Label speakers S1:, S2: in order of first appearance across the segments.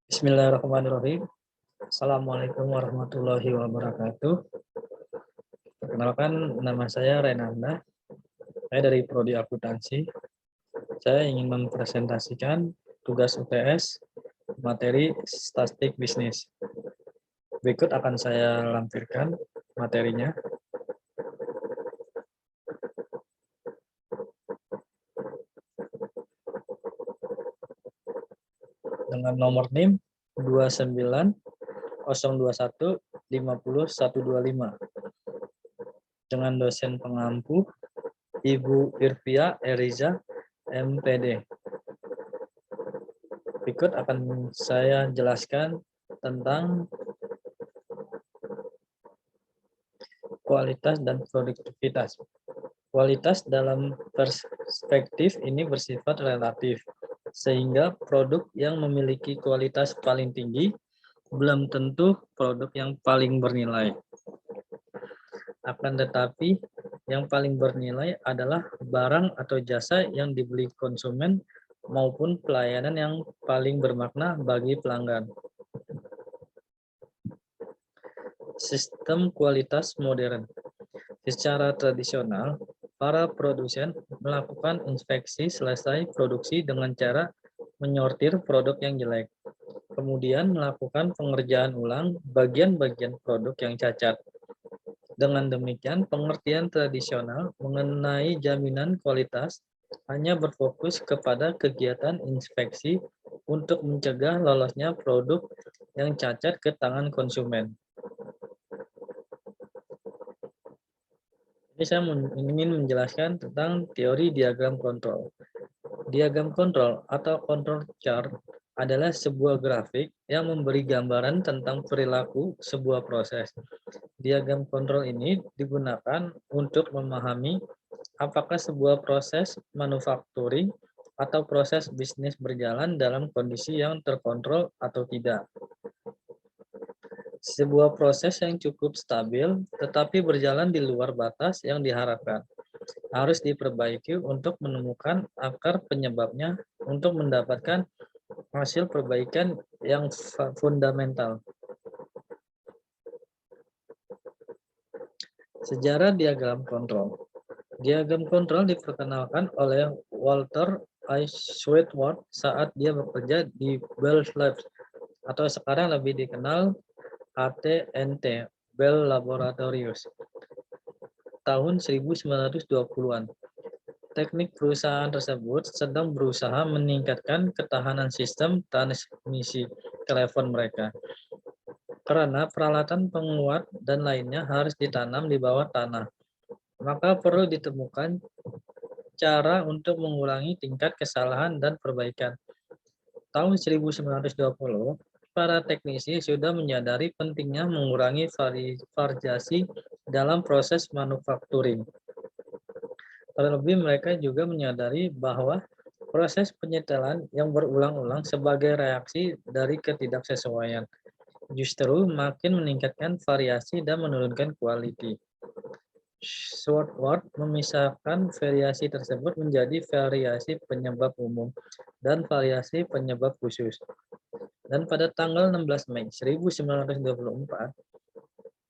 S1: Bismillahirrahmanirrahim. Assalamualaikum warahmatullahi wabarakatuh. Perkenalkan, nama saya Renanda. Saya dari Prodi Akuntansi. Saya ingin mempresentasikan tugas UTS materi statistik bisnis. Berikut akan saya lampirkan materinya. Dengan nomor NIM 29021500125. Dengan dosen pengampu Ibu Irvia Eriza, MPD. Berikut akan saya jelaskan tentang kualitas dan produktivitas. Kualitas dalam perspektif ini bersifat relatif, sehingga produk yang memiliki kualitas paling tinggi belum tentu produk yang paling bernilai. Akan tetapi, yang paling bernilai adalah barang atau jasa yang dibeli konsumen maupun pelayanan yang paling bermakna bagi pelanggan. Sistem kualitas modern. Secara tradisional, para produsen melakukan inspeksi selesai produksi dengan cara menyortir produk yang jelek, kemudian melakukan pengerjaan ulang bagian-bagian produk yang cacat. Dengan demikian, pengertian tradisional mengenai jaminan kualitas hanya berfokus kepada kegiatan inspeksi untuk mencegah lolosnya produk yang cacat ke tangan konsumen. Ini saya ingin menjelaskan tentang teori diagram kontrol. Diagram kontrol atau control chart adalah sebuah grafik yang memberi gambaran tentang perilaku sebuah proses. Diagram kontrol ini digunakan untuk memahami apakah sebuah proses manufacturing atau proses bisnis berjalan dalam kondisi yang terkontrol atau tidak. Sebuah proses yang cukup stabil tetapi berjalan di luar batas yang diharapkan harus diperbaiki untuk menemukan akar penyebabnya untuk mendapatkan hasil perbaikan yang fundamental. Sejarah diagram kontrol. Diagram kontrol diperkenalkan oleh Walter I. Sweetwater saat dia bekerja di Bell Labs atau sekarang lebih dikenal AT&T, Bell Laboratories, tahun 1920-an. Teknik perusahaan tersebut sedang berusaha meningkatkan ketahanan sistem transmisi telepon mereka. Karena peralatan penguat dan lainnya harus ditanam di bawah tanah, maka perlu ditemukan cara untuk mengurangi tingkat kesalahan dan perbaikan. Tahun 1920, para teknisi sudah menyadari pentingnya mengurangi variasi dalam proses manufacturing. Terlebih mereka juga menyadari bahwa proses penyetelan yang berulang-ulang sebagai reaksi dari ketidaksesuaian justru makin meningkatkan variasi dan menurunkan kualitas. Swartwout memisahkan variasi tersebut menjadi variasi penyebab umum dan variasi penyebab khusus. Dan pada tanggal 16 Mei 1924,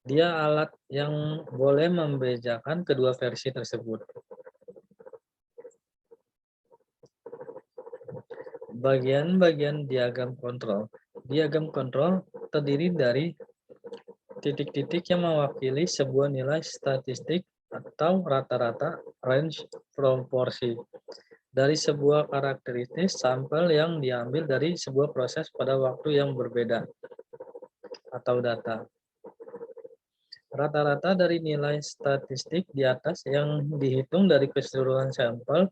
S1: dia alat yang boleh membedakan kedua versi tersebut. Bagian-bagian diagram kontrol. Diagram kontrol terdiri dari titik-titik yang mewakili sebuah nilai statistik atau rata-rata range proporsi dari sebuah karakteristik sampel yang diambil dari sebuah proses pada waktu yang berbeda atau data. Rata-rata dari nilai statistik di atas yang dihitung dari keseluruhan sampel,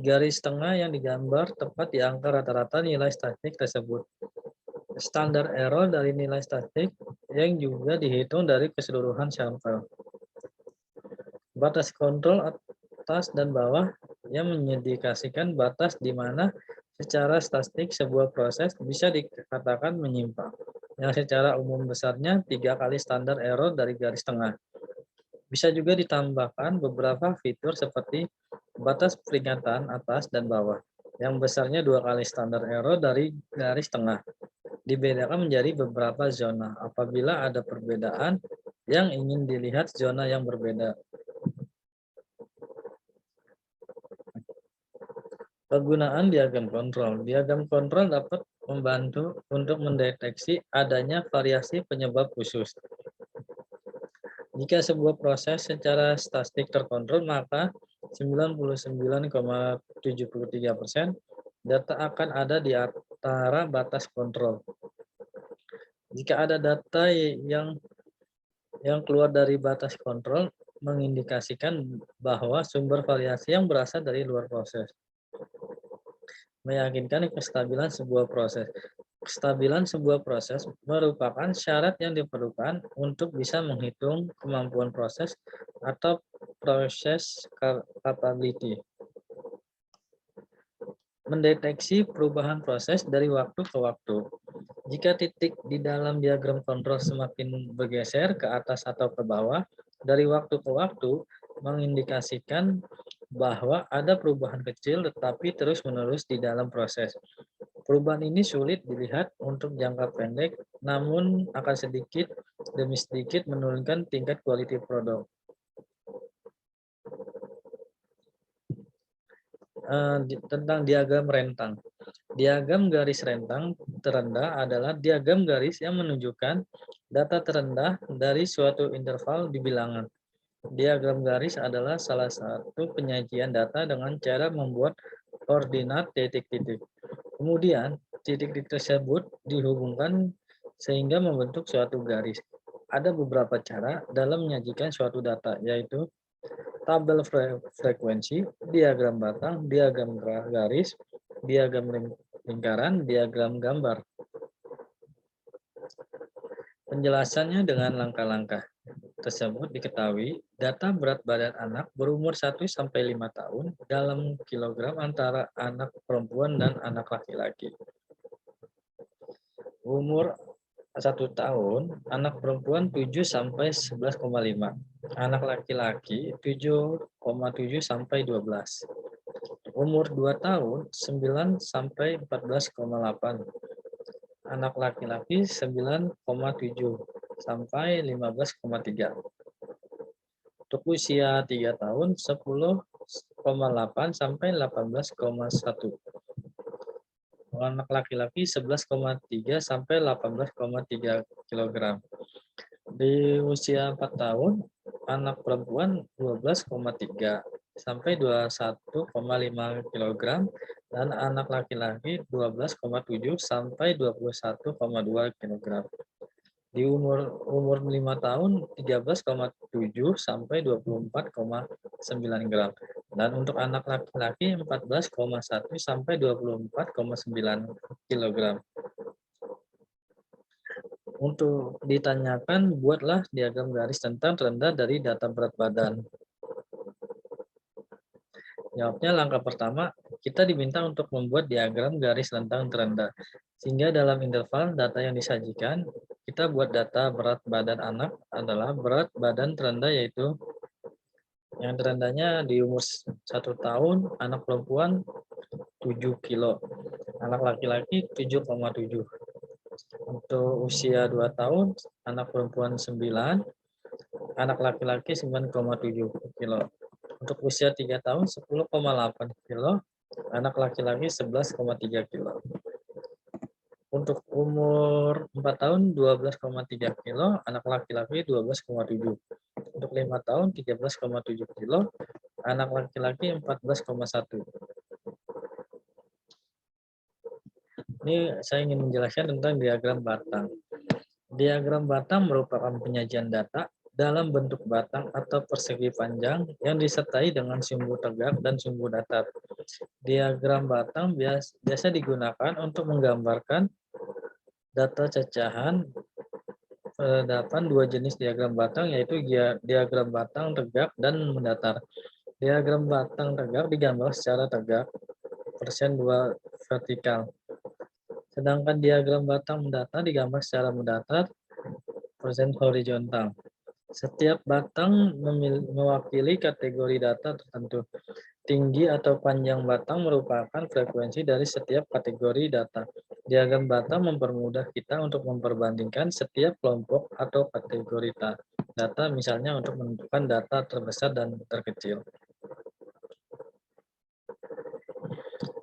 S1: garis tengah yang digambar tepat di angka rata-rata nilai statistik tersebut. Standar error dari nilai statistik yang juga dihitung dari keseluruhan sampel. Batas kontrol atas dan bawah yang mengindikasikan batas di mana secara statistik sebuah proses bisa dikatakan menyimpang, yang secara umum besarnya 3 kali standar error dari garis tengah. Bisa juga ditambahkan beberapa fitur seperti batas peringatan atas dan bawah, yang besarnya 2 kali standar error dari garis tengah. Dibedakan menjadi beberapa zona. Apabila ada perbedaan yang ingin dilihat zona yang berbeda. Penggunaan diagram kontrol. Diagram kontrol dapat membantu untuk mendeteksi adanya variasi penyebab khusus. Jika sebuah proses secara statistik terkontrol, maka 99,73% data akan ada di antara batas kontrol. Jika ada data yang keluar dari batas kontrol, mengindikasikan bahwa sumber variasi yang berasal dari luar proses. Meyakinkan kestabilan sebuah proses. Kestabilan sebuah proses merupakan syarat yang diperlukan untuk bisa menghitung kemampuan proses atau proses capability. Mendeteksi perubahan proses dari waktu ke waktu. Jika titik di dalam diagram kontrol semakin bergeser ke atas atau ke bawah dari waktu ke waktu, mengindikasikan bahwa ada perubahan kecil tetapi terus-menerus di dalam proses. Perubahan ini sulit dilihat untuk jangka pendek, namun akan sedikit demi sedikit menurunkan tingkat quality produk. Tentang diagram rentang. Diagram garis rentang terendah adalah diagram garis yang menunjukkan data terendah dari suatu interval di bilangan. Diagram garis adalah salah satu penyajian data dengan cara membuat koordinat titik-titik. Kemudian, titik-titik tersebut dihubungkan sehingga membentuk suatu garis. Ada beberapa cara dalam menyajikan suatu data, yaitu tabel frekuensi, diagram batang, diagram garis, diagram lingkaran, diagram gambar. Penjelasannya dengan langkah-langkah tersebut diketahui data berat badan anak berumur 1-5 tahun dalam kilogram antara anak perempuan dan anak laki-laki. Umur 1 tahun, anak perempuan 7-11,5, anak laki-laki 7,7-12. Umur 2 tahun, 9-14,8, anak laki-laki 9,7-15,3. Untuk usia 3 tahun 10,8 sampai 18,1. Anak laki-laki 11,3 sampai 18,3 kg. Di usia 4 tahun, anak perempuan 12,3 sampai 21,5 kg dan anak laki-laki 12,7 sampai 21,2 kg. Di umur 5 tahun 13,7 sampai 24,9 gram. Dan untuk anak laki-laki 14,1 sampai 24,9 kg. Untuk ditanyakan, buatlah diagram garis rentang terendah dari data berat badan. Jawabnya langkah pertama, kita diminta untuk membuat diagram garis rentang terendah. Sehingga dalam interval data yang disajikan, kita buat data berat badan anak adalah berat badan terendah, yaitu yang terendahnya di umur 1 tahun, anak perempuan 7 kilo, anak laki-laki 7,7. Untuk usia 2 tahun, anak perempuan 9, anak laki-laki 9,7 kilo. Untuk usia 3 tahun 10,8 kilo, anak laki-laki 11,3 kilo. Untuk umur 4 tahun 12,3 kilo, anak laki-laki 12,7. Untuk 5 tahun 13,7 kilo, anak laki-laki 14,1. Ini saya ingin menjelaskan tentang diagram batang. Diagram batang merupakan penyajian data dalam bentuk batang atau persegi panjang yang disertai dengan sumbu tegak dan sumbu datar. Diagram batang biasa digunakan untuk menggambarkan data cacahan. Terdapat dua jenis diagram batang, yaitu diagram batang tegak dan mendatar. Diagram batang tegak digambar secara tegak, persen 2 vertikal. Sedangkan diagram batang mendatar digambar secara mendatar, persen horizontal. Setiap batang mewakili kategori data tertentu. Tinggi atau panjang batang merupakan frekuensi dari setiap kategori data. Diagram batang mempermudah kita untuk memperbandingkan setiap kelompok atau kategori data, misalnya untuk menentukan data terbesar dan terkecil.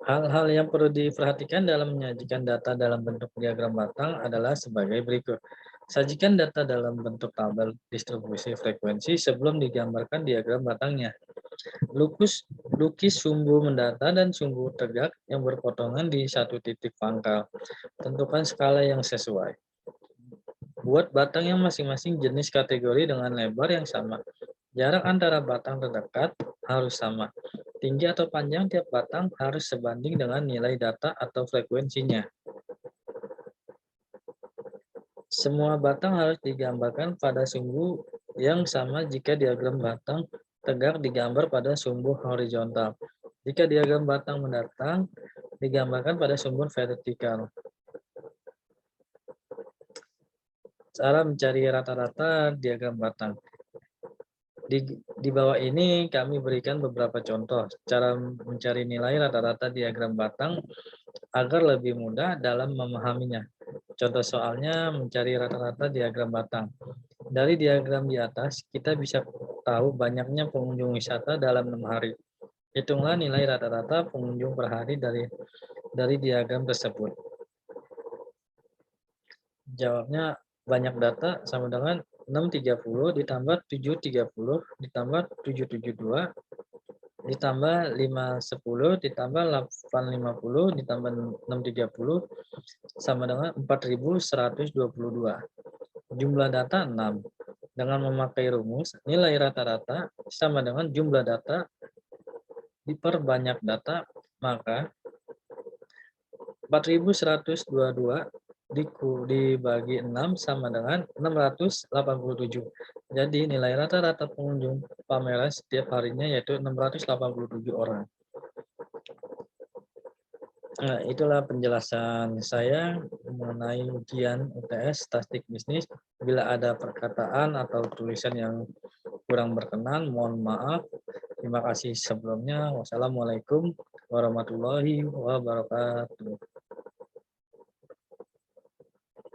S1: Hal-hal yang perlu diperhatikan dalam menyajikan data dalam bentuk diagram batang adalah sebagai berikut. Sajikan data dalam bentuk tabel distribusi frekuensi sebelum digambarkan diagram batangnya. Lukis sumbu mendata dan sumbu tegak yang berpotongan di satu titik pangkal. Tentukan skala yang sesuai. Buat batang yang masing-masing jenis kategori dengan lebar yang sama. Jarak antara batang terdekat harus sama. Tinggi atau panjang tiap batang harus sebanding dengan nilai data atau frekuensinya. Semua batang harus digambarkan pada sumbu yang sama jika diagram batang tegak digambar pada sumbu horizontal. Jika diagram batang mendatang digambarkan pada sumbu vertikal. Cara mencari rata-rata diagram batang. Di bawah ini kami berikan beberapa contoh cara mencari nilai rata-rata diagram batang agar lebih mudah dalam memahaminya. Contoh soalnya mencari rata-rata diagram batang. Dari diagram di atas, kita bisa tahu banyaknya pengunjung wisata dalam 6 hari. Hitunglah nilai rata-rata pengunjung per hari dari diagram tersebut. Jawabnya banyak data sama dengan 630 ditambah 730 ditambah 772 ditambah 510 ditambah 850 ditambah 630 sama dengan 4122. Jumlah data 6. Dengan memakai rumus, nilai rata-rata sama dengan jumlah data diperbanyak data, maka 4122 dibagi 6 sama dengan 687. Jadi nilai rata-rata pengunjung pameran setiap harinya yaitu 687 orang. Nah, itulah penjelasan saya mengenai ujian UTS Statistik Bisnis. Bila ada perkataan atau tulisan yang kurang berkenan, mohon maaf. Terima kasih sebelumnya. Wassalamualaikum warahmatullahi wabarakatuh.